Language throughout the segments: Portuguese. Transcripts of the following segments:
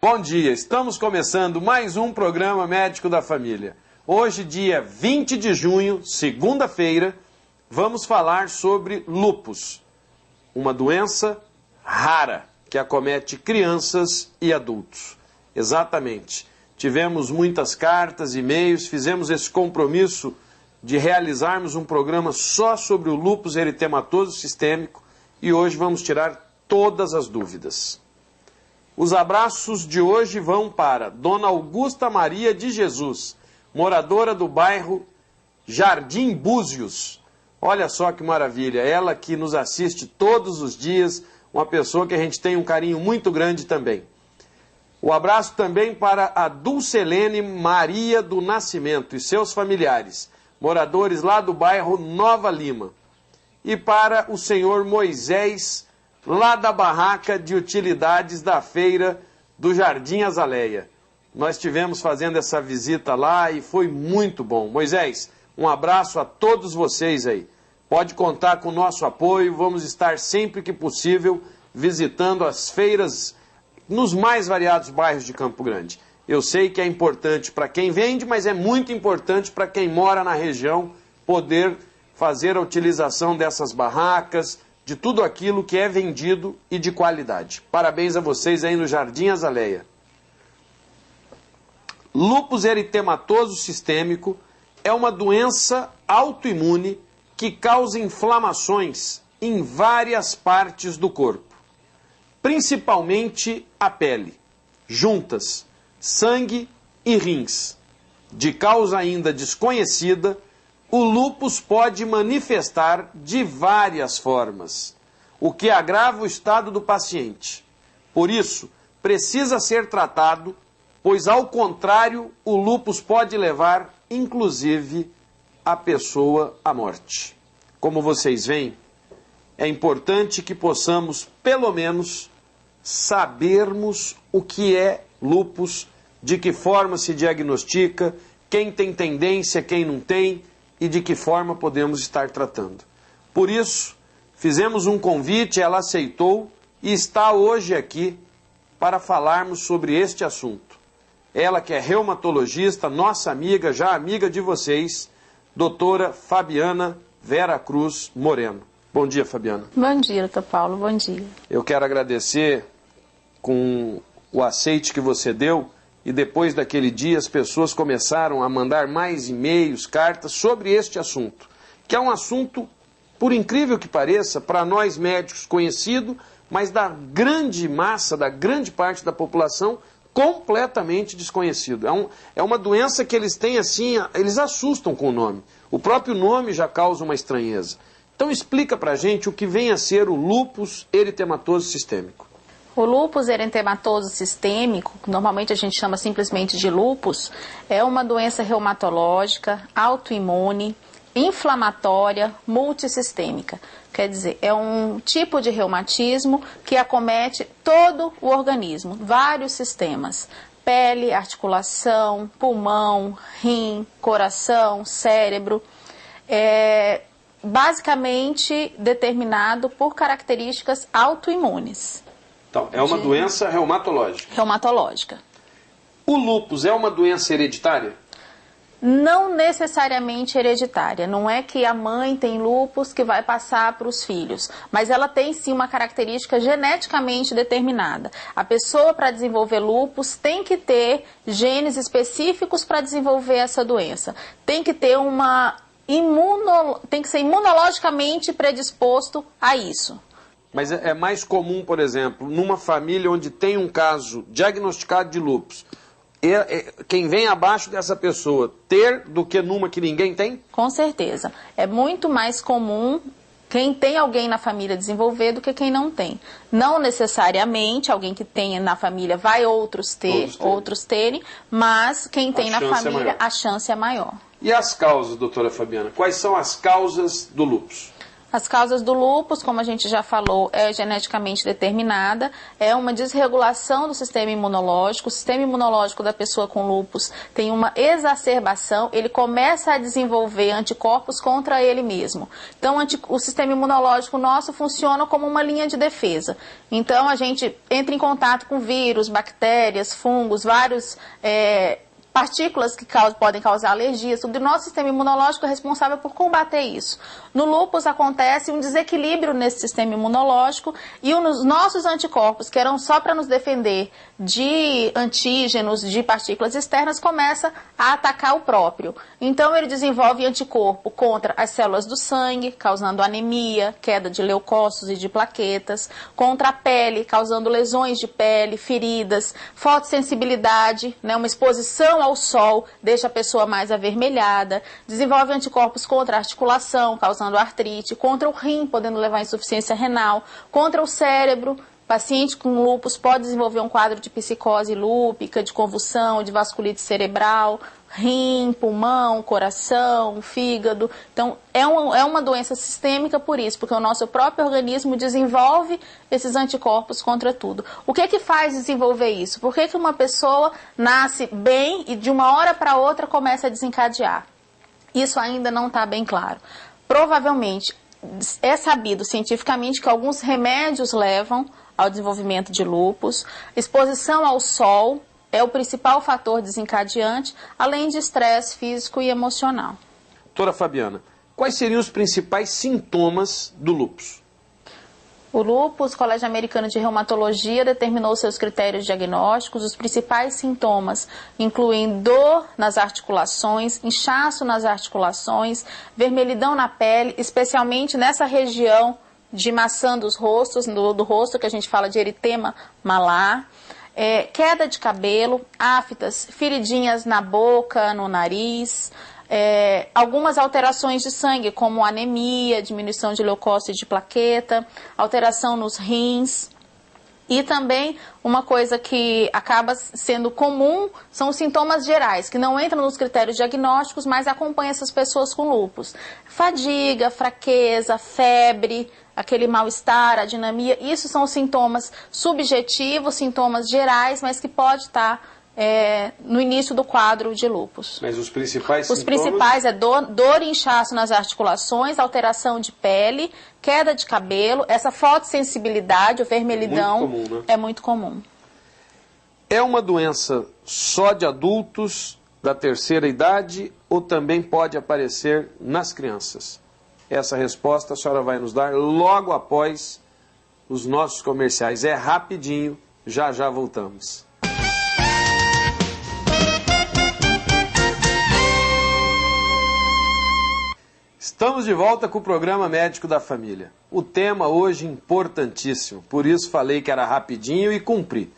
Bom dia, estamos começando mais um programa Médico da Família. Hoje, dia 20 de junho, segunda-feira, vamos falar sobre lúpus, uma doença rara que acomete crianças e adultos. Exatamente. Tivemos muitas cartas, e-mails, fizemos esse compromisso de realizarmos um programa só sobre o lúpus eritematoso sistêmico e hoje vamos tirar todas as dúvidas. Os abraços de hoje vão para Dona Augusta Maria de Jesus, moradora do bairro Jardim Búzios. Olha só que maravilha, ela que nos assiste todos os dias, uma pessoa que a gente tem um carinho muito grande também. O abraço também para a Dulcelene Maria do Nascimento e seus familiares, moradores lá do bairro Nova Lima. E para o senhor Moisés, lá da barraca de utilidades da feira do Jardim Azaleia. Nós estivemos fazendo essa visita lá e foi muito bom. Moisés, um abraço a todos vocês aí. Pode contar com o nosso apoio, vamos estar sempre que possível visitando as feiras nos mais variados bairros de Campo Grande. Eu sei que é importante para quem vende, mas é muito importante para quem mora na região poder fazer a utilização dessas barracas, de tudo aquilo que é vendido e de qualidade. Parabéns a vocês aí no Jardim Azaleia. Lúpus eritematoso sistêmico é uma doença autoimune que causa inflamações em várias partes do corpo, principalmente a pele, juntas, sangue e rins. De causa ainda desconhecida, o lúpus pode manifestar de várias formas, o que agrava o estado do paciente. Por isso, precisa ser tratado, pois ao contrário, o lúpus pode levar, inclusive, a pessoa à morte. Como vocês veem, é importante que possamos, pelo menos, sabermos o que é lúpus, de que forma se diagnostica, quem tem tendência, quem não tem, e de que forma podemos estar tratando. Por isso, fizemos um convite, ela aceitou e está hoje aqui para falarmos sobre este assunto. Ela que é reumatologista, nossa amiga, já amiga de vocês, doutora Fabiana Vera Cruz Moreno. Bom dia, Fabiana. Bom dia, doutor Paulo, bom dia. Eu quero agradecer com o aceite que você deu. E depois daquele dia as pessoas começaram a mandar mais e-mails, cartas sobre este assunto, que é um assunto, por incrível que pareça, para nós médicos conhecido, mas da grande massa, da grande parte da população, completamente desconhecido. É uma doença que eles têm assim, eles assustam com o nome. O próprio nome já causa uma estranheza. Então explica para a gente o que vem a ser o lúpus eritematoso sistêmico. O lúpus eritematoso sistêmico, que normalmente a gente chama simplesmente de lúpus, é uma doença reumatológica, autoimune, inflamatória, multissistêmica. Quer dizer, é um tipo de reumatismo que acomete todo o organismo, vários sistemas. Pele, articulação, pulmão, rim, coração, cérebro. É basicamente determinado por características autoimunes. Então, é uma doença reumatológica. Reumatológica. O lúpus é uma doença hereditária? Não necessariamente hereditária. Não é que a mãe tem lúpus que vai passar para os filhos. Mas ela tem sim uma característica geneticamente determinada. A pessoa, para desenvolver lúpus, tem que ter genes específicos para desenvolver essa doença. Tem que ter tem que ser imunologicamente predisposto a isso. Mas é mais comum, por exemplo, numa família onde tem um caso diagnosticado de lúpus, quem vem abaixo dessa pessoa ter do que numa que ninguém tem? Com certeza. É muito mais comum quem tem alguém na família desenvolver do que quem não tem. Não necessariamente alguém que tenha na família vai outros terem, mas quem tem na família, a chance é maior. E as causas, doutora Fabiana? Quais são as causas do lúpus? As causas do lúpus, como a gente já falou, é geneticamente determinada, é uma desregulação do sistema imunológico. O sistema imunológico da pessoa com lúpus tem uma exacerbação, ele começa a desenvolver anticorpos contra ele mesmo. Então, o sistema imunológico nosso funciona como uma linha de defesa. Então, a gente entra em contato com vírus, bactérias, fungos, vários partículas que podem causar alergias. O nosso sistema imunológico é responsável por combater isso. No lúpus acontece um desequilíbrio nesse sistema imunológico e os nossos anticorpos, que eram só para nos defender de antígenos, de partículas externas, começa a atacar o próprio. Então ele desenvolve anticorpo contra as células do sangue, causando anemia, queda de leucócitos e de plaquetas, contra a pele, causando lesões de pele, feridas, fotossensibilidade, uma exposição ao sol deixa a pessoa mais avermelhada, desenvolve anticorpos contra a articulação, causando artrite, contra o rim, podendo levar a insuficiência renal, contra o cérebro. Paciente com lúpus pode desenvolver um quadro de psicose lúpica, de convulsão, de vasculite cerebral, rim, pulmão, coração, fígado. Então, é uma doença sistêmica por isso, porque o nosso próprio organismo desenvolve esses anticorpos contra tudo. O que faz desenvolver isso? Por que uma pessoa nasce bem e de uma hora para outra começa a desencadear? Isso ainda não está bem claro. Provavelmente, é sabido cientificamente que alguns remédios levam ao desenvolvimento de lúpus. Exposição ao sol é o principal fator desencadeante, além de estresse físico e emocional. Doutora Fabiana, quais seriam os principais sintomas do lúpus? O lúpus, o Colégio Americano de Reumatologia, determinou seus critérios diagnósticos. Os principais sintomas incluem dor nas articulações, inchaço nas articulações, vermelhidão na pele, especialmente nessa região de maçã dos rostos, do rosto, que a gente fala de eritema malar, queda de cabelo, aftas, feridinhas na boca, no nariz, algumas alterações de sangue, como anemia, diminuição de leucócitos e de plaqueta, alteração nos rins. E também uma coisa que acaba sendo comum são os sintomas gerais, que não entram nos critérios diagnósticos, mas acompanham essas pessoas com lúpus. Fadiga, fraqueza, febre, aquele mal-estar, adinamia, isso são sintomas subjetivos, sintomas gerais, mas que pode estar no início do quadro de lúpus. Mas os principais sintomas? Os principais é dor e inchaço nas articulações, alteração de pele, queda de cabelo, essa fotossensibilidade, o vermelhidão, muito comum, né? É muito comum. É uma doença só de adultos da terceira idade ou também pode aparecer nas crianças? Essa resposta a senhora vai nos dar logo após os nossos comerciais. É rapidinho, já já voltamos. Estamos de volta com o programa Médico da Família. O tema hoje importantíssimo, por isso falei que era rapidinho e cumpri.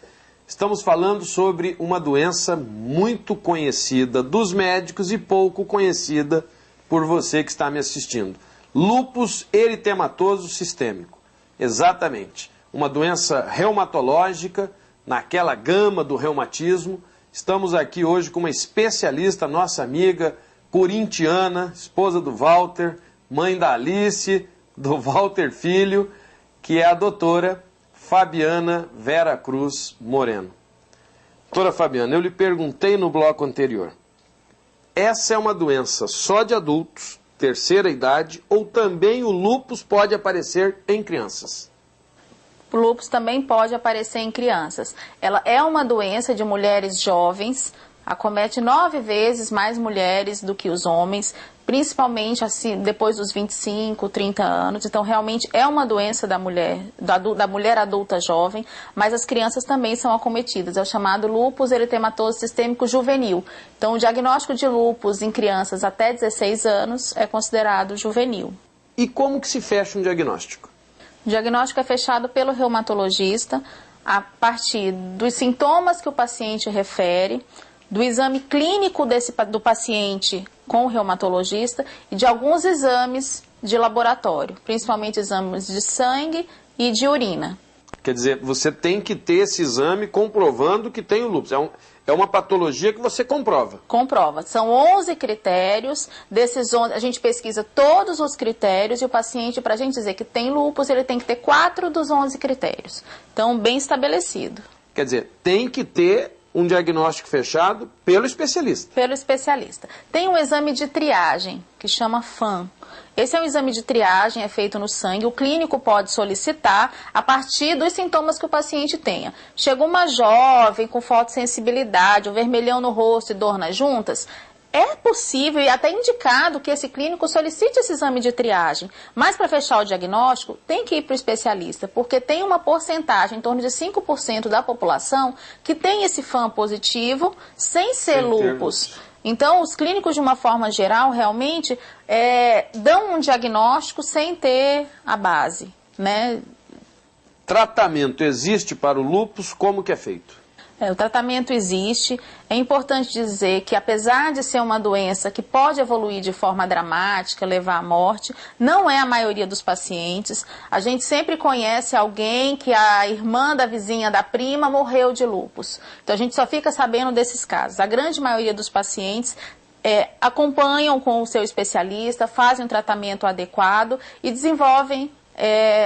Estamos falando sobre uma doença muito conhecida dos médicos e pouco conhecida por você que está me assistindo. Lúpus eritematoso sistêmico. Exatamente. Uma doença reumatológica, naquela gama do reumatismo. Estamos aqui hoje com uma especialista, nossa amiga corintiana, esposa do Walter, mãe da Alice, do Walter Filho, que é a doutora Fabiana Vera Cruz Moreno. Doutora Fabiana, eu lhe perguntei no bloco anterior, essa é uma doença só de adultos, terceira idade, ou também o lúpus pode aparecer em crianças? O lúpus também pode aparecer em crianças. Ela é uma doença de mulheres jovens, acomete 9 vezes mais mulheres do que os homens, principalmente assim, depois dos 25, 30 anos. Então, realmente é uma doença da mulher adulta jovem, mas as crianças também são acometidas. É o chamado lúpus eritematoso sistêmico juvenil. Então, o diagnóstico de lúpus em crianças até 16 anos é considerado juvenil. E como que se fecha um diagnóstico? O diagnóstico é fechado pelo reumatologista a partir dos sintomas que o paciente refere, do exame clínico do paciente com o reumatologista e de alguns exames de laboratório, principalmente exames de sangue e de urina. Quer dizer, você tem que ter esse exame comprovando que tem o lúpus. É uma patologia que você comprova. Comprova. São 11 critérios. Desses 11, a gente pesquisa todos os critérios e o paciente, para a gente dizer que tem lúpus, ele tem que ter 4 dos 11 critérios. Então, bem estabelecido. Quer dizer, tem que ter um diagnóstico fechado pelo especialista. Pelo especialista. Tem um exame de triagem, que chama FAM. Esse é um exame de triagem, é feito no sangue. O clínico pode solicitar a partir dos sintomas que o paciente tenha. Chegou uma jovem com fotossensibilidade, um vermelhão no rosto e dor nas juntas. É possível e até indicado que esse clínico solicite esse exame de triagem. Mas para fechar o diagnóstico, tem que ir para o especialista, porque tem uma porcentagem, em torno de 5% da população, que tem esse FAM positivo sem ser lúpus. Então, os clínicos, de uma forma geral, realmente dão um diagnóstico sem ter a base, né? Tratamento existe para o lúpus? Como que é feito? O tratamento existe. É importante dizer que, apesar de ser uma doença que pode evoluir de forma dramática, levar à morte, não é a maioria dos pacientes. A gente sempre conhece alguém que a irmã da vizinha da prima morreu de lúpus. Então, a gente só fica sabendo desses casos. A grande maioria dos pacientes acompanham com o seu especialista, fazem um tratamento adequado e desenvolvem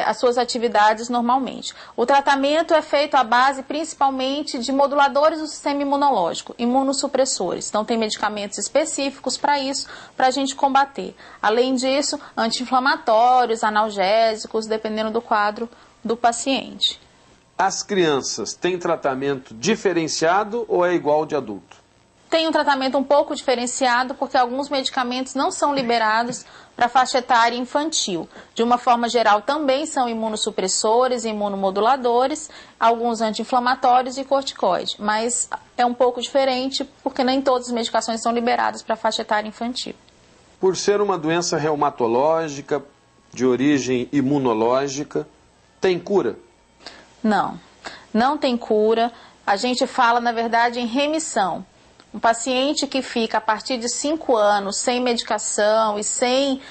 as suas atividades normalmente. O tratamento é feito à base principalmente de moduladores do sistema imunológico, imunossupressores. Então tem medicamentos específicos para isso, para a gente combater. Além disso, anti-inflamatórios, analgésicos, dependendo do quadro do paciente. As crianças têm tratamento diferenciado ou é igual ao de adulto? Tem um tratamento um pouco diferenciado porque alguns medicamentos não são liberados para a faixa etária infantil. De uma forma geral, também são imunossupressores, imunomoduladores, alguns anti-inflamatórios e corticoide. Mas é um pouco diferente porque nem todas as medicações são liberadas para a faixa etária infantil. Por ser uma doença reumatológica, de origem imunológica, tem cura? Não, não tem cura. A gente fala, na verdade, em remissão. Um paciente que fica a partir de 5 anos sem medicação e sem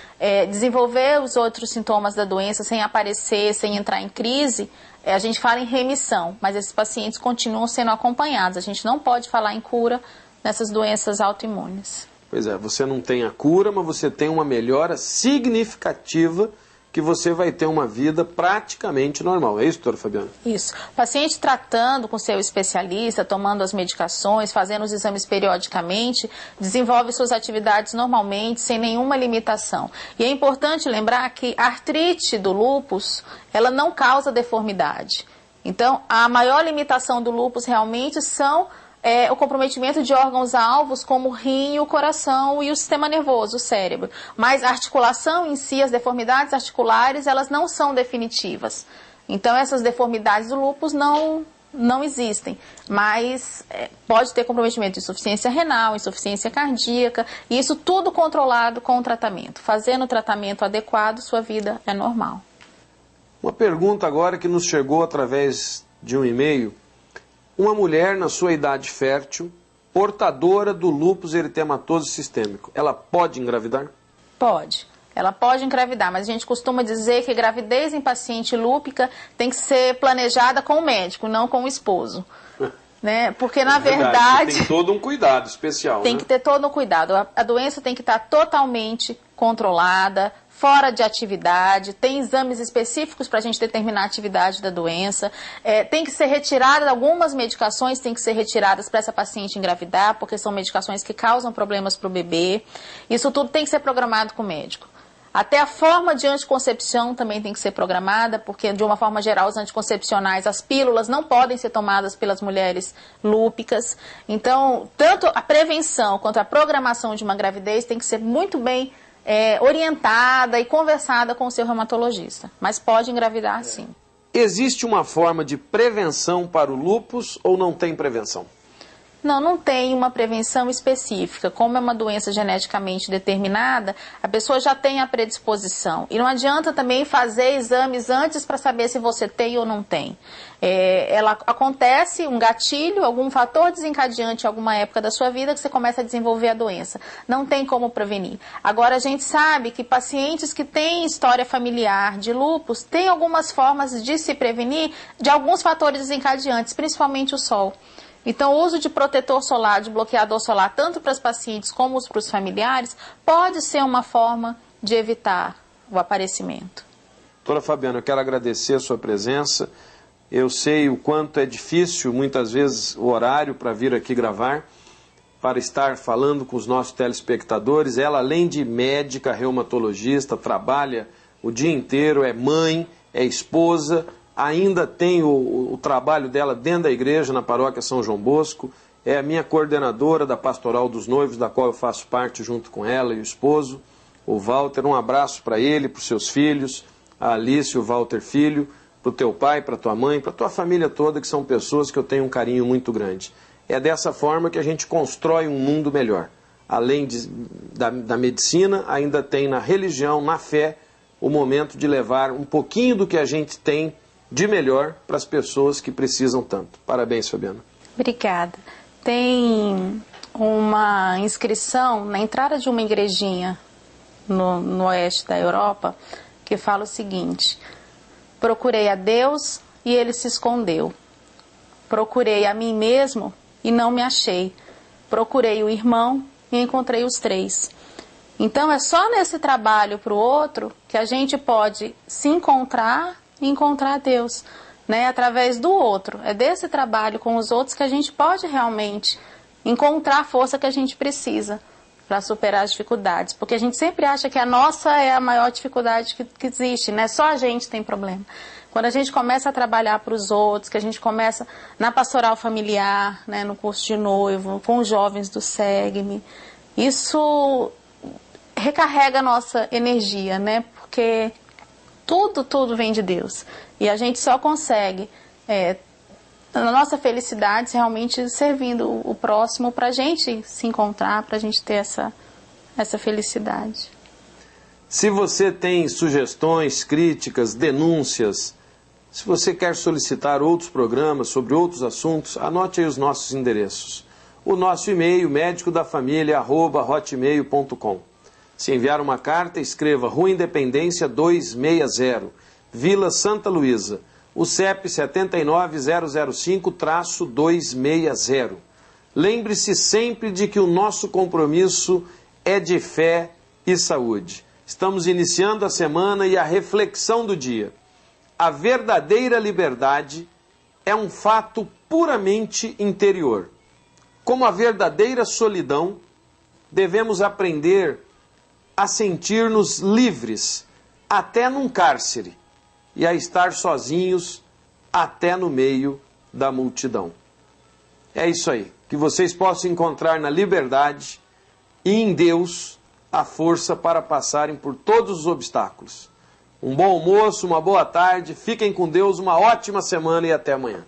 desenvolver os outros sintomas da doença, sem aparecer, sem entrar em crise, a gente fala em remissão, mas esses pacientes continuam sendo acompanhados. A gente não pode falar em cura nessas doenças autoimunes. Pois é, você não tem a cura, mas você tem uma melhora significativa que você vai ter uma vida praticamente normal. É isso, doutora Fabiana? Isso. O paciente tratando com seu especialista, tomando as medicações, fazendo os exames periodicamente, desenvolve suas atividades normalmente, sem nenhuma limitação. E é importante lembrar que a artrite do lúpus, ela não causa deformidade. Então, a maior limitação do lúpus realmente são o comprometimento de órgãos-alvos como o rim, o coração e o sistema nervoso, o cérebro. Mas a articulação em si, as deformidades articulares, elas não são definitivas. Então, essas deformidades do lúpus não existem. Mas pode ter comprometimento de insuficiência renal, insuficiência cardíaca, e isso tudo controlado com o tratamento. Fazendo o tratamento adequado, sua vida é normal. Uma pergunta agora que nos chegou através de um e-mail. Uma mulher na sua idade fértil, portadora do lúpus eritematoso sistêmico, ela pode engravidar? Pode. Ela pode engravidar, mas a gente costuma dizer que gravidez em paciente lúpica tem que ser planejada com o médico, não com o esposo. Né? Porque, na verdade... Tem todo um cuidado especial. Tem que ter todo um cuidado. A doença tem que estar totalmente controlada, fora de atividade, tem exames específicos para a gente determinar a atividade da doença, tem que ser retirada, algumas medicações têm que ser retiradas para essa paciente engravidar, porque são medicações que causam problemas para o bebê. Isso tudo tem que ser programado com o médico. Até a forma de anticoncepção também tem que ser programada, porque, de uma forma geral, os anticoncepcionais, as pílulas, não podem ser tomadas pelas mulheres lúpicas. Então, tanto a prevenção quanto a programação de uma gravidez tem que ser muito bem orientada e conversada com o seu reumatologista. Mas pode engravidar, sim. Existe uma forma de prevenção para o lúpus ou não tem prevenção? Não tem uma prevenção específica. Como é uma doença geneticamente determinada, a pessoa já tem a predisposição. E não adianta também fazer exames antes para saber se você tem ou não tem. Ela acontece, um gatilho, algum fator desencadeante em alguma época da sua vida que você começa a desenvolver a doença. Não tem como prevenir. Agora, a gente sabe que pacientes que têm história familiar de lúpus têm algumas formas de se prevenir de alguns fatores desencadeantes, principalmente o sol. Então, o uso de protetor solar, de bloqueador solar, tanto para os pacientes como para os familiares, pode ser uma forma de evitar o aparecimento. Doutora Fabiana, eu quero agradecer a sua presença. Eu sei o quanto é difícil, muitas vezes, o horário para vir aqui gravar, para estar falando com os nossos telespectadores. Ela, além de médica, reumatologista, trabalha o dia inteiro, é mãe, é esposa, ainda tem o trabalho dela dentro da igreja, na paróquia São João Bosco, é a minha coordenadora da Pastoral dos Noivos, da qual eu faço parte junto com ela e o esposo, o Walter. Um abraço para ele, para os seus filhos, a Alice e o Walter filho, para o teu pai, para a tua mãe, para a tua família toda, que são pessoas que eu tenho um carinho muito grande. É dessa forma que a gente constrói um mundo melhor. Além da medicina, ainda tem na religião, na fé, o momento de levar um pouquinho do que a gente tem de melhor para as pessoas que precisam tanto. Parabéns, Fabiana. Obrigada. Tem uma inscrição na entrada de uma igrejinha no oeste da Europa que fala o seguinte: procurei a Deus e ele se escondeu. Procurei a mim mesmo e não me achei. Procurei o irmão e encontrei os três. Então é só nesse trabalho para o outro que a gente pode se encontrar e encontrar Deus, né? Através do outro. É desse trabalho com os outros que a gente pode realmente encontrar a força que a gente precisa para superar as dificuldades. Porque a gente sempre acha que a nossa é a maior dificuldade que existe, né? Só a gente tem problema. Quando a gente começa a trabalhar para os outros, que a gente começa na pastoral familiar, né, no curso de noivo, com os jovens do SEGME, isso recarrega a nossa energia, né? Porque tudo vem de Deus. E a gente só consegue a nossa felicidade realmente servindo o próximo para a gente se encontrar, para a gente ter essa felicidade. Se você tem sugestões, críticas, denúncias, se você quer solicitar outros programas sobre outros assuntos, anote aí os nossos endereços. O nosso e-mail, medicodafamilia@hotmail.com. Se enviar uma carta, escreva Rua Independência 260, Vila Santa Luísa, o CEP 79005-260. Lembre-se sempre de que o nosso compromisso é de fé e saúde. Estamos iniciando a semana e a reflexão do dia. A verdadeira liberdade é um fato puramente interior. Como a verdadeira solidão, devemos aprender a sentir-nos livres, até num cárcere, e a estar sozinhos, até no meio da multidão. É isso aí. Que vocês possam encontrar na liberdade e em Deus a força para passarem por todos os obstáculos. Um bom almoço, uma boa tarde, fiquem com Deus, uma ótima semana e até amanhã.